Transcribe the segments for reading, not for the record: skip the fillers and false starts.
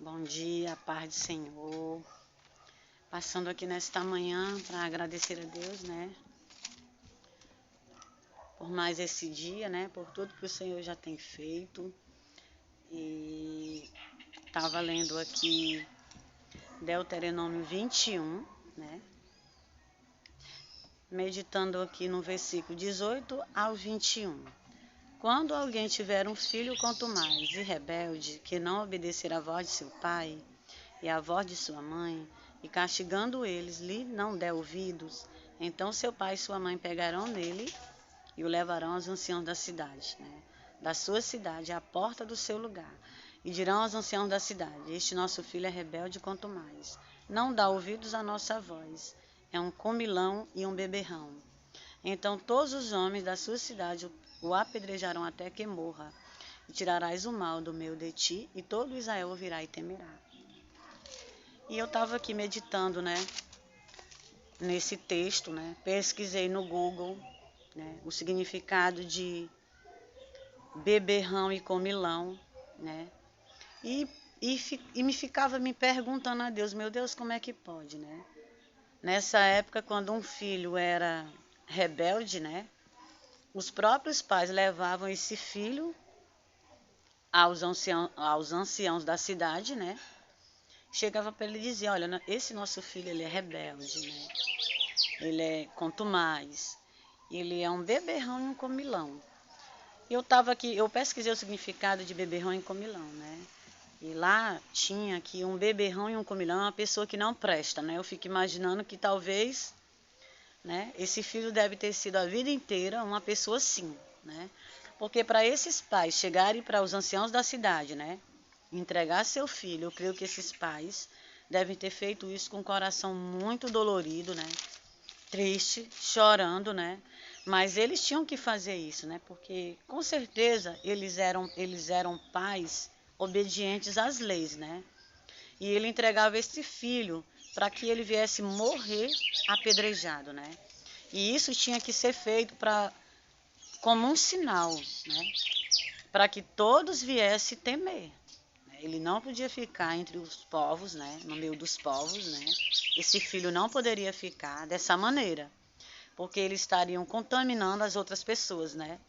Bom dia, paz do Senhor. Passando aqui nesta manhã para agradecer a Deus, né? Por mais esse dia, né? Por tudo que o Senhor já tem feito. E estava lendo aqui Deuteronômio 21, né? Meditando aqui no versículo 18 ao 21. Quando alguém tiver um filho contumaz e rebelde, que não obedecer à voz de seu pai e à voz de sua mãe, e castigando eles lhe não der ouvidos, então seu pai e sua mãe pegarão nele e o levarão aos anciãos da cidade, né? Da sua cidade, à porta do seu lugar, e dirão aos anciãos da cidade: Este nosso filho é rebelde quanto mais, não dá ouvidos à nossa voz, é um comilão e um beberrão. Então todos os homens da sua cidade o apedrejarão até que morra, e tirarás o mal do meio de ti, e todo Israel ouvirá e temerá. E eu estava aqui meditando, né, nesse texto, né, pesquisei no Google, né, o significado de beberrão e comilão, né, e me ficava me perguntando a Deus, meu Deus, como é que pode, né? Nessa época, quando um filho era rebelde, né, os próprios pais levavam esse filho aos anciãos da cidade, né? Chegava para ele e dizia: olha, esse nosso filho ele é rebelde, né? Ele é contumaz, ele é um beberrão e um comilão. Eu estava aqui, eu pesquisei o significado de beberrão e comilão, né? E lá tinha que um beberrão e um comilão é uma pessoa que não presta, né? Eu fico imaginando que talvez, né, esse filho deve ter sido a vida inteira uma pessoa assim, né? Porque para esses pais chegarem para os anciãos da cidade, né, entregar seu filho, eu creio que esses pais devem ter feito isso com o coração muito dolorido, né? Triste, chorando, né? Mas eles tinham que fazer isso, né? Porque com certeza eles eram pais obedientes às leis, né? E ele entregava esse filho para que ele viesse morrer apedrejado, né? E isso tinha que ser feito como um sinal, né? Para que todos viessem temer. Ele não podia ficar entre os povos, né? No meio dos povos, né? Esse filho não poderia ficar dessa maneira, porque eles estariam contaminando as outras pessoas, né?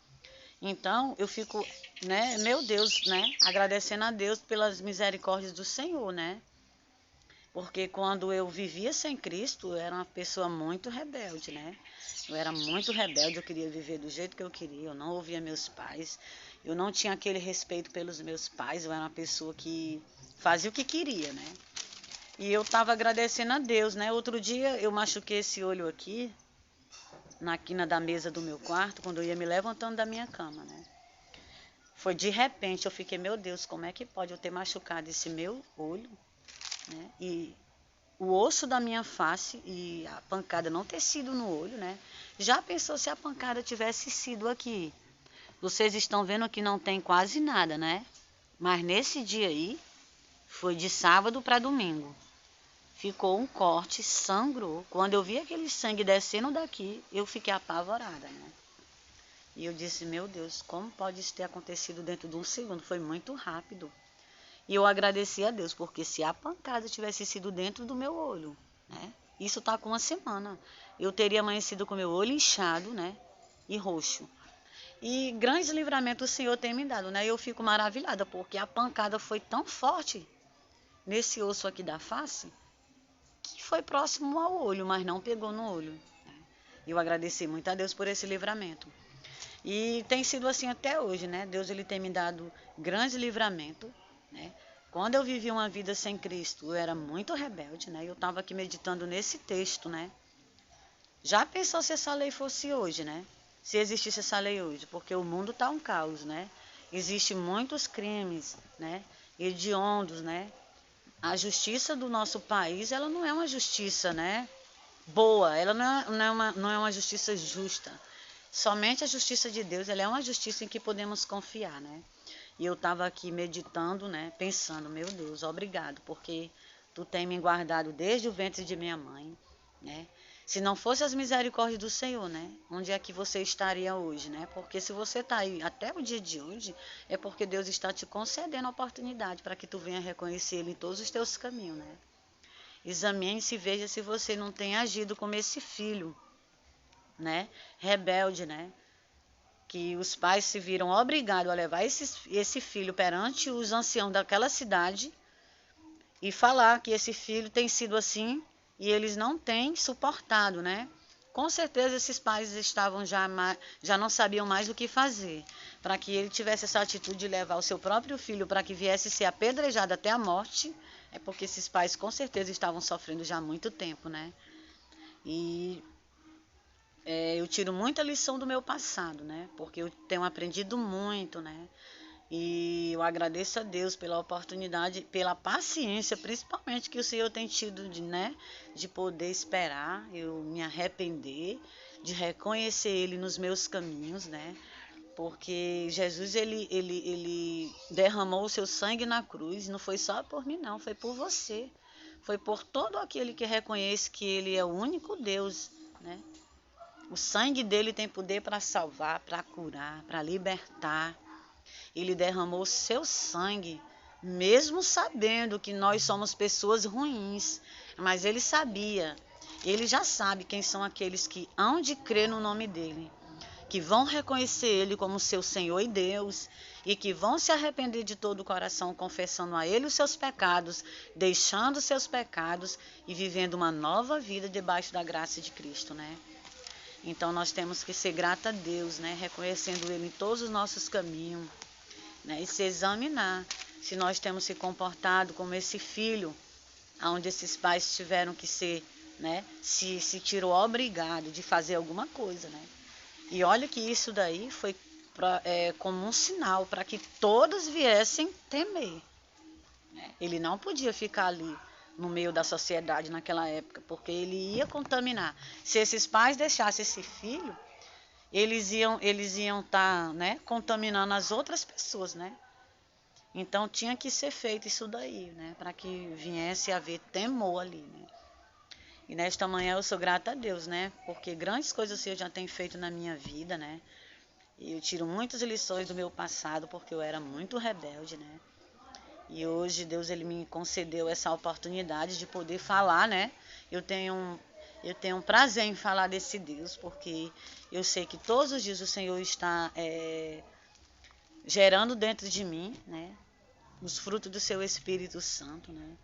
Então, eu fico, né, meu Deus, né, agradecendo a Deus pelas misericórdias do Senhor, né? Porque quando eu vivia sem Cristo, eu era uma pessoa muito rebelde, né? Eu era muito rebelde, eu queria viver do jeito que eu queria, eu não ouvia meus pais, eu não tinha aquele respeito pelos meus pais, eu era uma pessoa que fazia o que queria, né? E eu estava agradecendo a Deus, né? Outro dia eu machuquei esse olho aqui, na quina da mesa do meu quarto, quando eu ia me levantando da minha cama, né? Foi de repente, eu fiquei, meu Deus, como é que pode eu ter machucado esse meu olho, né? E o osso da minha face e a pancada não ter sido no olho, né? Já pensou se a pancada tivesse sido aqui? Vocês estão vendo que não tem quase nada, né? Mas nesse dia aí, foi de sábado para domingo. Ficou um corte, sangrou. Quando eu vi aquele sangue descendo daqui, eu fiquei apavorada, né? E eu disse, meu Deus, como pode isso ter acontecido dentro de um segundo? Foi muito rápido. E eu agradeci a Deus, porque se a pancada tivesse sido dentro do meu olho, né? Isso está com uma semana. Eu teria amanhecido com meu olho inchado, né? E roxo. E grandes livramentos o Senhor tem me dado, né? Eu fico maravilhada, porque a pancada foi tão forte nesse osso aqui da face, que foi próximo ao olho, mas não pegou no olho. Eu agradeci muito a Deus por esse livramento. E tem sido assim até hoje, né? Deus ele tem me dado grandes livramentos, né? Quando eu vivi uma vida sem Cristo, eu era muito rebelde, né? Eu estava aqui meditando nesse texto, né? Já pensou se essa lei fosse hoje, né? Se existisse essa lei hoje, porque o mundo está um caos, né? Existem muitos crimes, né? Hediondos, né? A justiça do nosso país, ela não é uma justiça, né, boa, ela não é uma justiça justa. Somente a justiça de Deus, ela é uma justiça em que podemos confiar, né? E eu estava aqui meditando, né, pensando, meu Deus, obrigado, porque tu tem me guardado desde o ventre de minha mãe, né? Se não fosse as misericórdias do Senhor, né? Onde é que você estaria hoje, né? Porque se você está aí até o dia de hoje, é porque Deus está te concedendo a oportunidade para que tu venha reconhecer Ele em todos os teus caminhos, né? Examine-se e veja se você não tem agido como esse filho, né? Rebelde, né? Que os pais se viram obrigados a levar esse filho perante os anciãos daquela cidade e falar que esse filho tem sido assim e eles não têm suportado, né? Com certeza esses pais estavam já não sabiam mais o que fazer. Para que ele tivesse essa atitude de levar o seu próprio filho para que viesse ser apedrejado até a morte, é porque esses pais com certeza estavam sofrendo já há muito tempo, né? E eu tiro muita lição do meu passado, né? Porque eu tenho aprendido muito, né? E eu agradeço a Deus pela oportunidade, pela paciência, principalmente que o Senhor tem tido de poder esperar, eu me arrepender, de reconhecer Ele nos meus caminhos, né? Porque Jesus, ele derramou o seu sangue na cruz, não foi só por mim não, foi por você. Foi por todo aquele que reconhece que Ele é o único Deus, né? O sangue dele tem poder para salvar, para curar, para libertar. Ele derramou seu sangue, mesmo sabendo que nós somos pessoas ruins. Mas ele sabia, ele já sabe quem são aqueles que hão de crer no nome dele, que vão reconhecer ele como seu Senhor e Deus, e que vão se arrepender de todo o coração, confessando a ele os seus pecados, deixando seus pecados e vivendo uma nova vida debaixo da graça de Cristo, né? Então nós temos que ser grata a Deus, né? Reconhecendo Ele em todos os nossos caminhos, né? E se examinar se nós temos se comportado como esse filho, onde esses pais tiveram que ser, né? Se tirou obrigado de fazer alguma coisa, né? E olha que isso daí foi como um sinal para que todos viessem temer, né? Ele não podia ficar ali no meio da sociedade naquela época, porque ele ia contaminar. Se esses pais deixassem esse filho, eles iam estar, né, contaminando as outras pessoas, né? Então tinha que ser feito isso daí, né, para que viesse a haver temor ali, né? E nesta manhã eu sou grata a Deus, né, porque grandes coisas o Senhor já tem feito na minha vida, né? E eu tiro muitas lições do meu passado, porque eu era muito rebelde, né? E hoje Deus ele me concedeu essa oportunidade de poder falar, né? Eu tenho um prazer em falar desse Deus, porque eu sei que todos os dias o Senhor está gerando dentro de mim, né? Os frutos do seu Espírito Santo, né?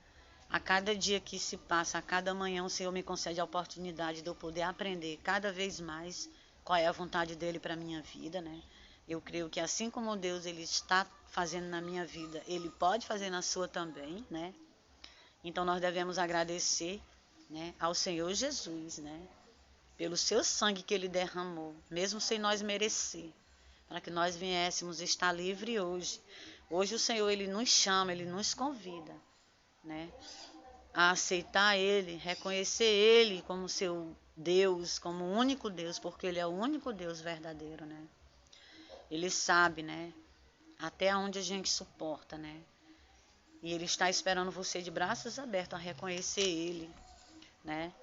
A cada dia que se passa, a cada manhã o Senhor me concede a oportunidade de eu poder aprender cada vez mais qual é a vontade dele para a minha vida, né? Eu creio que assim como Deus ele está fazendo na minha vida, ele pode fazer na sua também, né? Então nós devemos agradecer, né, ao Senhor Jesus, né? Pelo seu sangue que ele derramou, mesmo sem nós merecer, para que nós viéssemos estar livre hoje. Hoje o Senhor ele nos chama, ele nos convida, né, a aceitar ele, reconhecer ele como seu Deus, como o único Deus, porque ele é o único Deus verdadeiro, né? Ele sabe, né, até onde a gente suporta, né? E ele está esperando você de braços abertos a reconhecer ele, né?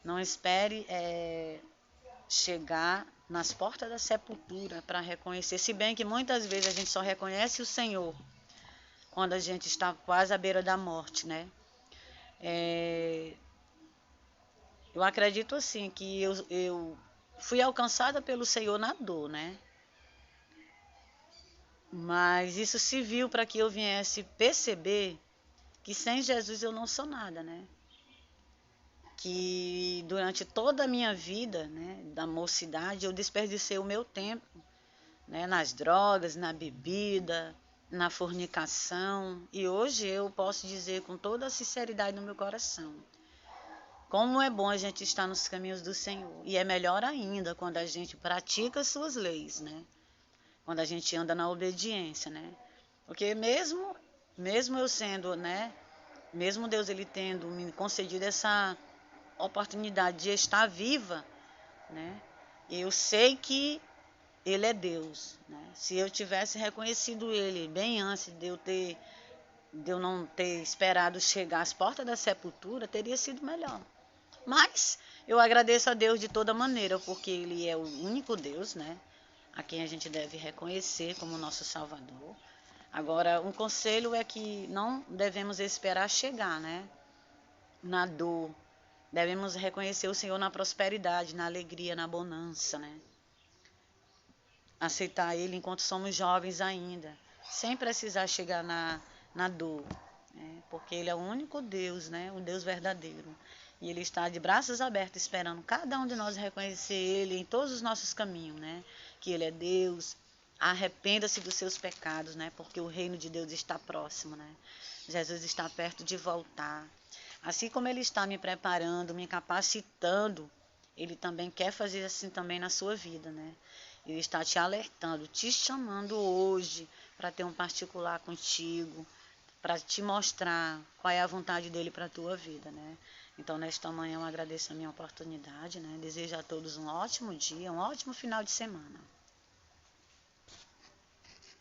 Não espere chegar nas portas da sepultura para reconhecer, se bem que muitas vezes a gente só reconhece o Senhor quando a gente está quase à beira da morte, né? Eu acredito assim que eu fui alcançada pelo Senhor na dor, né? Mas isso se viu para que eu viesse perceber que sem Jesus eu não sou nada, né? Que durante toda a minha vida, né, da mocidade, eu desperdicei o meu tempo, né, nas drogas, na bebida, na fornicação. E hoje eu posso dizer com toda a sinceridade no meu coração, como é bom a gente estar nos caminhos do Senhor. E é melhor ainda quando a gente pratica as suas leis, né? Quando a gente anda na obediência, né? Porque mesmo eu sendo, né? Mesmo Deus ele tendo me concedido essa oportunidade de estar viva, né? Eu sei que ele é Deus, né? Se eu tivesse reconhecido ele bem antes de eu não ter esperado chegar às portas da sepultura, teria sido melhor. Mas eu agradeço a Deus de toda maneira, porque Ele é o único Deus, né? A quem a gente deve reconhecer como nosso Salvador. Agora, um conselho é que não devemos esperar chegar, né? Na dor. Devemos reconhecer o Senhor na prosperidade, na alegria, na bonança, né? Aceitar Ele enquanto somos jovens ainda, sem precisar chegar na dor, né? Porque Ele é o único Deus, né? O Deus verdadeiro. E Ele está de braços abertos esperando cada um de nós reconhecer Ele em todos os nossos caminhos, né? Que Ele é Deus. Arrependa-se dos seus pecados, né? Porque o reino de Deus está próximo, né? Jesus está perto de voltar. Assim como Ele está me preparando, me capacitando, Ele também quer fazer assim também na sua vida, né? Ele está te alertando, te chamando hoje para ter um particular contigo, para te mostrar qual é a vontade dele para a tua vida, né? Então, nesta manhã, eu agradeço a minha oportunidade, né? Desejo a todos um ótimo dia, um ótimo final de semana.